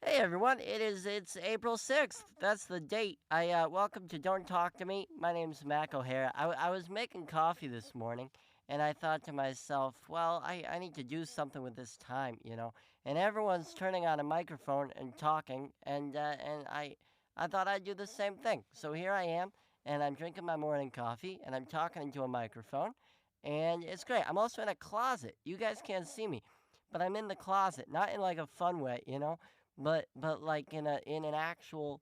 Hey everyone, it's April 6th. That's the date. I welcome to Don't Talk to Me. My name's Mac O'Hara. I was making coffee this morning and I thought to myself, well, I need to do something with this time. And everyone's turning on a microphone and talking and I thought I'd do the same thing. So here I am and I'm drinking my morning coffee and I'm talking into a microphone and it's great. I'm also in a closet. You guys can't see me, but I'm in the closet, not in like a fun way, but like in an actual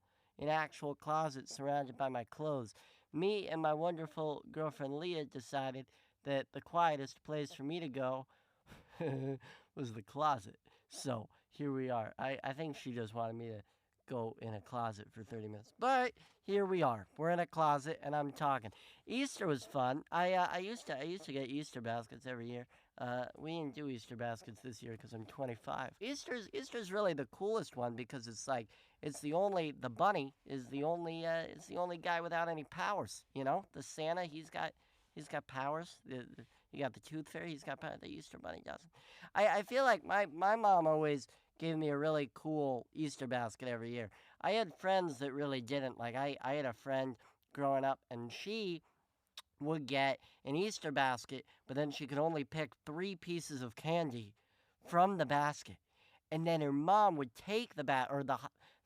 closet surrounded by my clothes. Me and my wonderful girlfriend Leah decided that the quietest place for me to go was the closet. So here we are. I think she just wanted me to go in a closet for 30 minutes. But here we are. We're in a closet and I'm talking. Easter was fun. I used to get Easter baskets every year. We didn't do Easter baskets this year because I'm 25. Easter's really the coolest one because it's like the bunny is the only guy without any powers. The Santa he's got powers. You got the Tooth Fairy, he's got powers. The Easter Bunny doesn't. I feel like my mom always gave me a really cool Easter basket every year. I had friends that really didn't. Like I had a friend growing up and she would get an Easter basket, but then she could only pick 3 pieces of candy from the basket. And then her mom would take or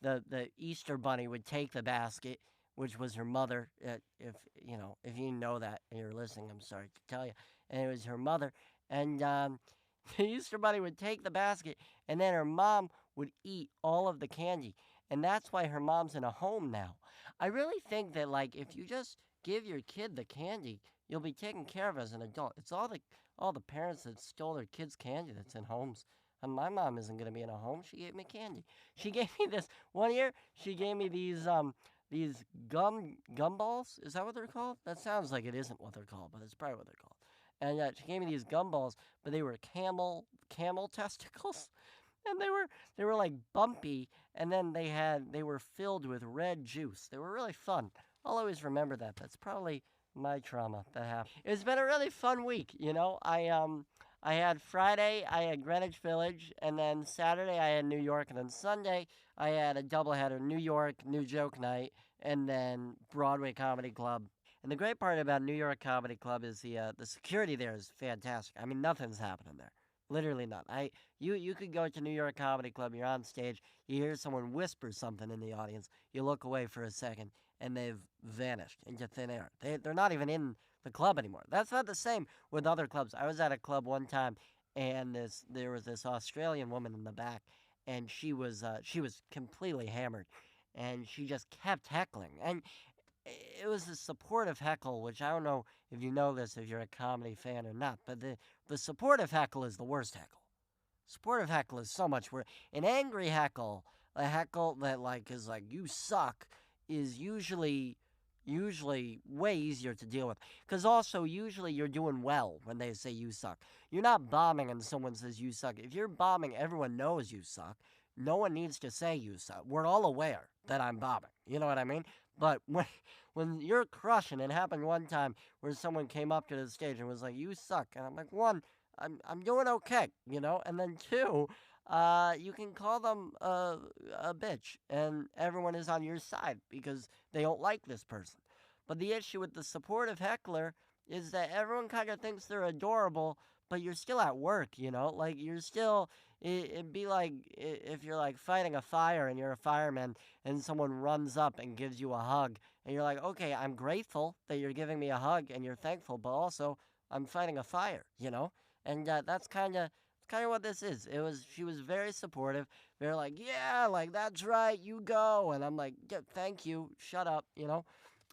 the Easter bunny would take the basket, which was her mother. If you know that and you're listening, I'm sorry to tell you. And it was her mother, and the Easter bunny would take the basket, and then her mom would eat all of the candy, and that's why her mom's in a home now. I really think that like if you just give your kid the candy, you'll be taken care of as an adult. It's all the parents that stole their kids' candy that's in homes. And my mom isn't gonna be in a home. She gave me candy. She gave me this one year. She gave me these gumballs. Is that what they're called? That sounds like it isn't what they're called, but it's probably what they're called. And she gave me these gumballs, but they were camel testicles, and they were like bumpy, and then they were filled with red juice. They were really fun. I'll always remember that. That's probably my trauma that happened. It's been a really fun week. I had Friday, I had Greenwich Village, and then Saturday I had New York, and then Sunday I had a doubleheader: New York, New Joke Night, and then Broadway Comedy Club. And the great part about New York Comedy Club is the security there is fantastic. I mean, nothing's happening there. Literally none. You could go to New York Comedy Club. You're on stage. You hear someone whisper something in the audience. You look away for a second, and they've vanished into thin air. They're not even in the club anymore. That's not the same with other clubs. I was at a club one time, and there was this Australian woman in the back, and she was completely hammered, and she just kept heckling, and it was a supportive heckle, which I don't know if you know this, if you're a comedy fan or not, but the supportive heckle is the worst heckle. Supportive heckle is so much worse. An angry heckle, a heckle that like is like you suck, is usually way easier to deal with. Because also, usually you're doing well when they say you suck. You're not bombing and someone says you suck. If you're bombing, everyone knows you suck. No one needs to say you suck. We're all aware that I'm bombing. You know what I mean? But when you're crushing, it happened one time where someone came up to the stage and was like, "You suck," and I'm like, one, I'm doing okay, and then two, you can call them a bitch, and everyone is on your side because they don't like this person. But the issue with the supportive heckler is that everyone kind of thinks they're adorable, but you're still at work. Like you're still. It'd be like if you're like fighting a fire and you're a fireman and someone runs up and gives you a hug and you're like, okay, I'm grateful that you're giving me a hug and you're thankful, but also I'm fighting a fire. And that's kind of what this is. She was very supportive. They're like, yeah, like that's right, you go, and I'm like, yeah, thank you, shut up.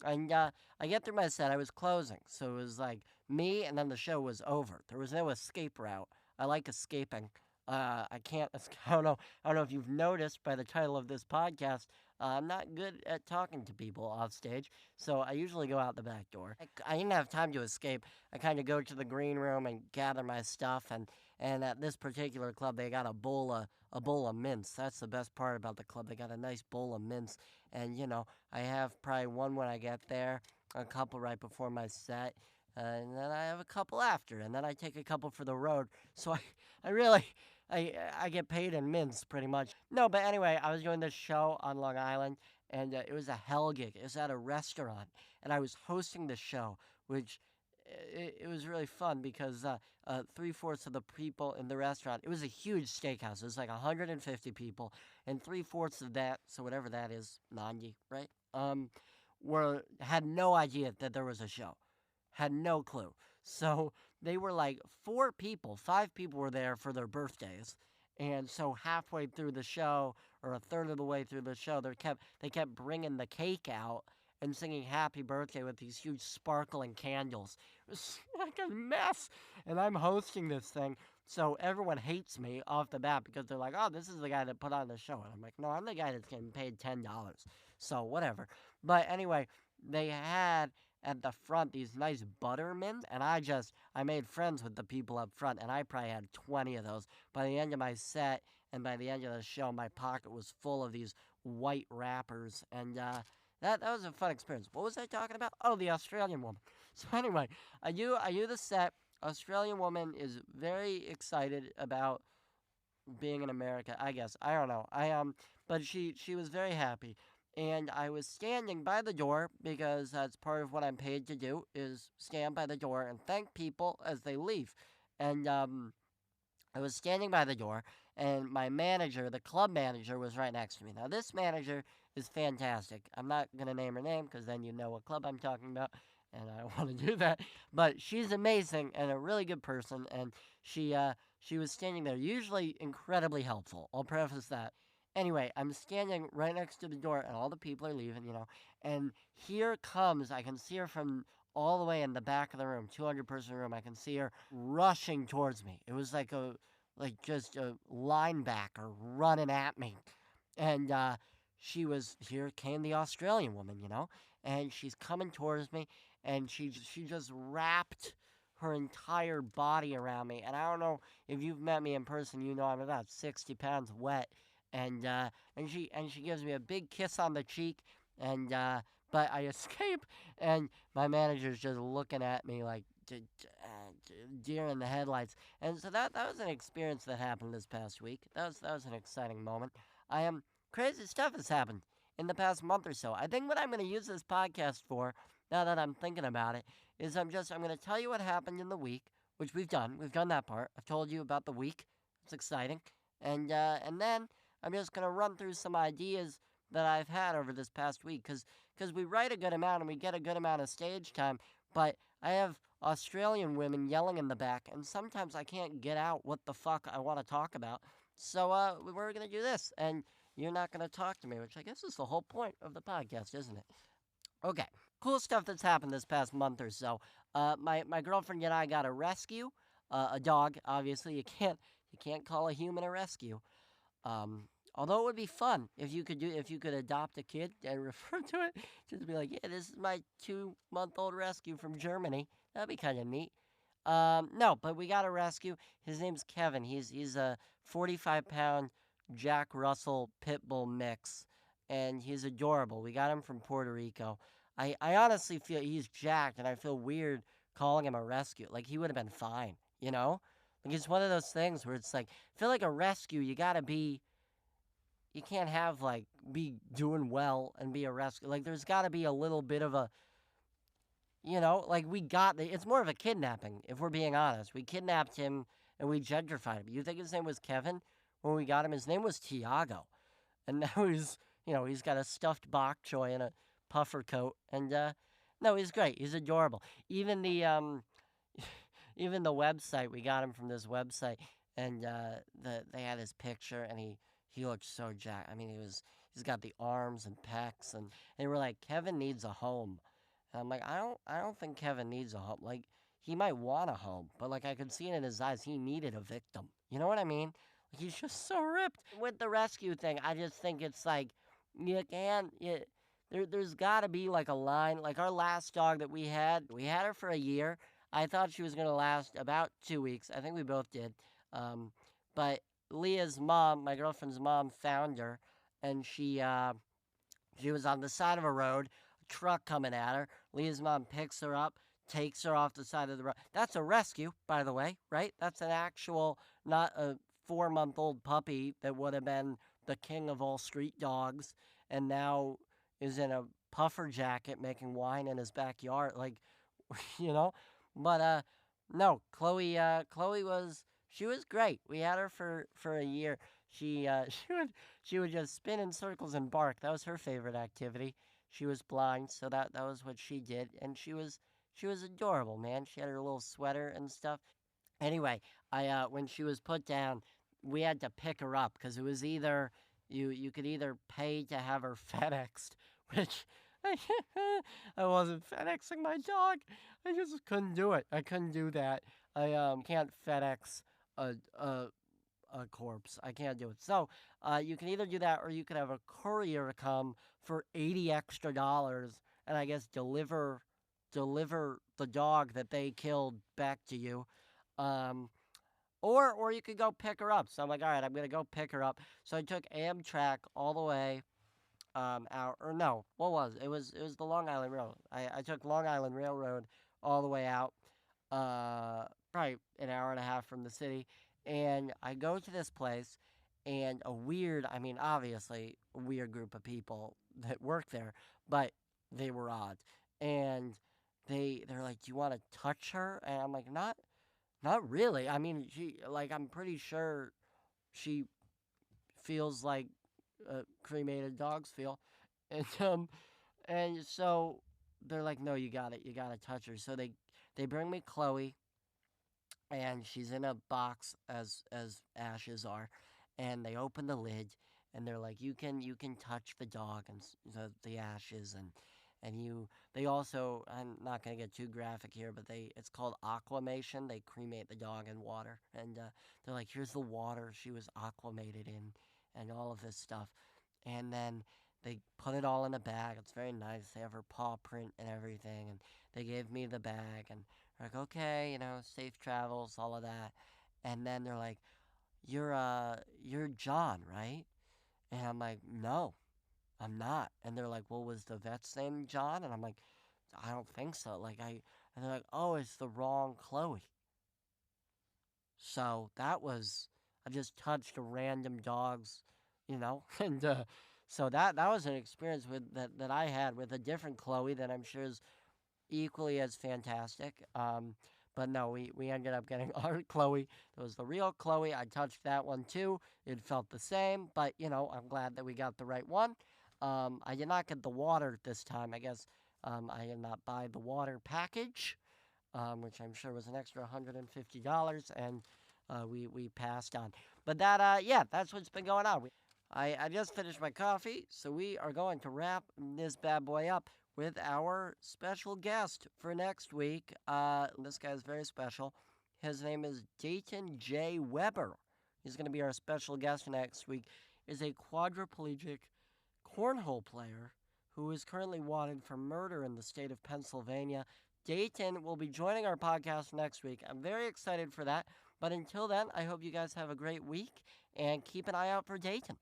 And I get through my set. I was closing, so it was like me, and then the show was over. There was no escape route. I like escaping. I can't. I don't know. I don't know if you've noticed by the title of this podcast. I'm not good at talking to people off stage, so I usually go out the back door. I didn't have time to escape. I kind of go to the green room and gather my stuff, and at this particular club, they got a bowl of mints. That's the best part about the club. They got a nice bowl of mints, and I have probably one when I get there, a couple right before my set, and then I have a couple after, and then I take a couple for the road. So I really, I get paid in mints pretty much. No, but anyway, I was doing this show on Long Island, and it was a hell gig. It was at a restaurant, and I was hosting the show, which it was really fun because three-fourths of the people in the restaurant, it was a huge steakhouse. It was like 150 people, and three-fourths of that, so whatever that is, 90, right? Had no idea that there was a show, had no clue. So they were like five people were there for their birthdays. And so halfway through the show, or a third of the way through the show, they kept bringing the cake out and singing happy birthday with these huge sparkling candles. It was like a mess. And I'm hosting this thing, so everyone hates me off the bat because they're like, oh, this is the guy that put on the show. And I'm like, no, I'm the guy that's getting paid $10. So whatever. But anyway, they had at the front these nice buttermints, and I made friends with the people up front, and I probably had 20 of those. By the end of my set and by the end of the show, my pocket was full of these white wrappers, and that was a fun experience. What was I talking about? Oh, the Australian woman. So anyway, I do the set. Australian woman is very excited about being in America, I guess. I don't know. But she was very happy. And I was standing by the door because that's part of what I'm paid to do is stand by the door and thank people as they leave. And I was standing by the door, and my manager, the club manager, was right next to me. Now, this manager is fantastic. I'm not going to name her name because then you know what club I'm talking about, and I don't want to do that. But she's amazing and a really good person, and she was standing there, usually incredibly helpful. I'll preface that. Anyway, I'm standing right next to the door, and all the people are leaving, and here comes, I can see her from all the way in the back of the room, 200-person room. I can see her rushing towards me. It was like just a linebacker running at me. And here came the Australian woman, and she's coming towards me, and she just wrapped her entire body around me. And I don't know if you've met me in person, you know I'm about 60 pounds wet. And she gives me a big kiss on the cheek, and but I escape, and my manager's just looking at me like deer in the headlights. And so that was an experience that happened this past week. That was an exciting moment. Crazy stuff has happened in the past month or so. I think what I'm going to use this podcast for, now that I'm thinking about it, is I'm going to tell you what happened in the week, which we've done. We've done that part. I've told you about the week. It's exciting. And then I'm just going to run through some ideas that I've had over this past week because we write a good amount and we get a good amount of stage time, but I have Australian women yelling in the back, and sometimes I can't get out what the fuck I want to talk about. So we're going to do this, and you're not going to talk to me, which I guess is the whole point of the podcast, isn't it? Okay, cool stuff that's happened this past month or so. My girlfriend and I got a rescue, a dog. Obviously, you can't call a human a rescue. Although it would be fun if you could adopt a kid and refer to it, just be like, yeah, this is my 2-month-old rescue from Germany. That'd be kind of neat. No, but we got a rescue. His name's Kevin. He's a 45-pound Jack Russell pit bull mix, and he's adorable. We got him from Puerto Rico. I honestly feel he's jacked, and I feel weird calling him a rescue. Like, he would have been fine, Like, it's one of those things where it's like, I feel like a rescue, you can't have, be doing well and be a rescue. Like, there's got to be a little bit of a, it's more of a kidnapping, if we're being honest. We kidnapped him and we gentrified him. You think his name was Kevin when we got him? His name was Tiago. And now he's got a stuffed bok choy and a puffer coat. And, no, he's great. He's adorable. Even the website, we got him from this website, and they had his picture, and he looked so jacked. I mean, he's got the arms and pecs, and they were like, Kevin needs a home. And I'm like, I don't think Kevin needs a home. Like, he might want a home, but like I could see it in his eyes, he needed a victim. You know what I mean? Like, he's just so ripped. With the rescue thing, I just think it's like there's got to be like a line. Like our last dog that we had her for a year. I thought she was gonna last about 2 weeks. I think we both did. But Leah's mom, my girlfriend's mom, found her, and she was on the side of a road, a truck coming at her. Leah's mom picks her up, takes her off the side of the road. That's a rescue, by the way, right? That's an actual, not a 4-month-old puppy that would have been the king of all street dogs and now is in a puffer jacket making wine in his backyard. Like, you know? But no, Chloe was she was great. We had her for a year. She she would just spin in circles and bark. That was her favorite activity. She was blind, so that was what she did, and she was adorable, man. She had her little sweater and stuff. Anyway, I when she was put down, we had to pick her up because it was either you could either pay to have her FedExed, which I wasn't FedExing my dog. I just couldn't do it. I couldn't do that. I can't FedEx a a a corpse. I can't do it. So you can either do that or you could have a courier come for $80 extra and I guess deliver the dog that they killed back to you. Um, or you could go pick her up. So I'm like, all right, I'm gonna go pick her up. So I took Amtrak all the way out, or no, what was it? It was the Long Island Railroad. I took Long Island Railroad all the way out, probably an hour and a half from the city, and I go to this place, and I mean, obviously a weird group of people that work there, but they were odd, and they're like, do you want to touch her? And I'm like, not really. I mean, I'm pretty sure she feels like cremated dogs feel, and so they're like, no, you got to touch her. So they bring me Chloe, and she's in a box as ashes are, and they open the lid, and they're like, you can touch the dog and the ashes, and they also, I'm not gonna get too graphic here, but it's called aquamation. They cremate the dog in water, and they're like, here's the water she was aquamated in, and all of this stuff, and then they put it all in a bag. It's very nice. They have her paw print and everything, and they gave me the bag, and they're like, okay, safe travels, all of that, and then they're like, you're John, right? And I'm like, no, I'm not. And they're like, well, was the vet's name John? And I'm like, I don't think so. And they're like, oh, it's the wrong Chloe. So I just touched a random dog's, and so that was an experience that I had with a different Chloe that I'm sure is equally as fantastic. But no, we ended up getting our Chloe. It was the real Chloe. I touched that one too. It felt the same, but I'm glad that we got the right one. I did not get the water this time. I guess I did not buy the water package, which I'm sure was an extra $150, and we passed on. But yeah, that's what's been going on. I just finished my coffee, so we are going to wrap this bad boy up with our special guest for next week. This guy is very special. His name is Dayton J. Weber. He's going to be our special guest next week. Is a quadriplegic cornhole player who is currently wanted for murder in the state of Pennsylvania. Dayton will be joining our podcast next week. I'm very excited for that. But until then, I hope you guys have a great week and keep an eye out for Dayton.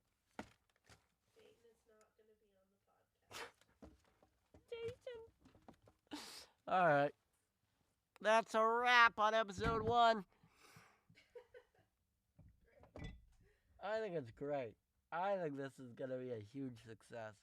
Dayton. All right. That's a wrap on episode 1. I think it's great. I think this is going to be a huge success.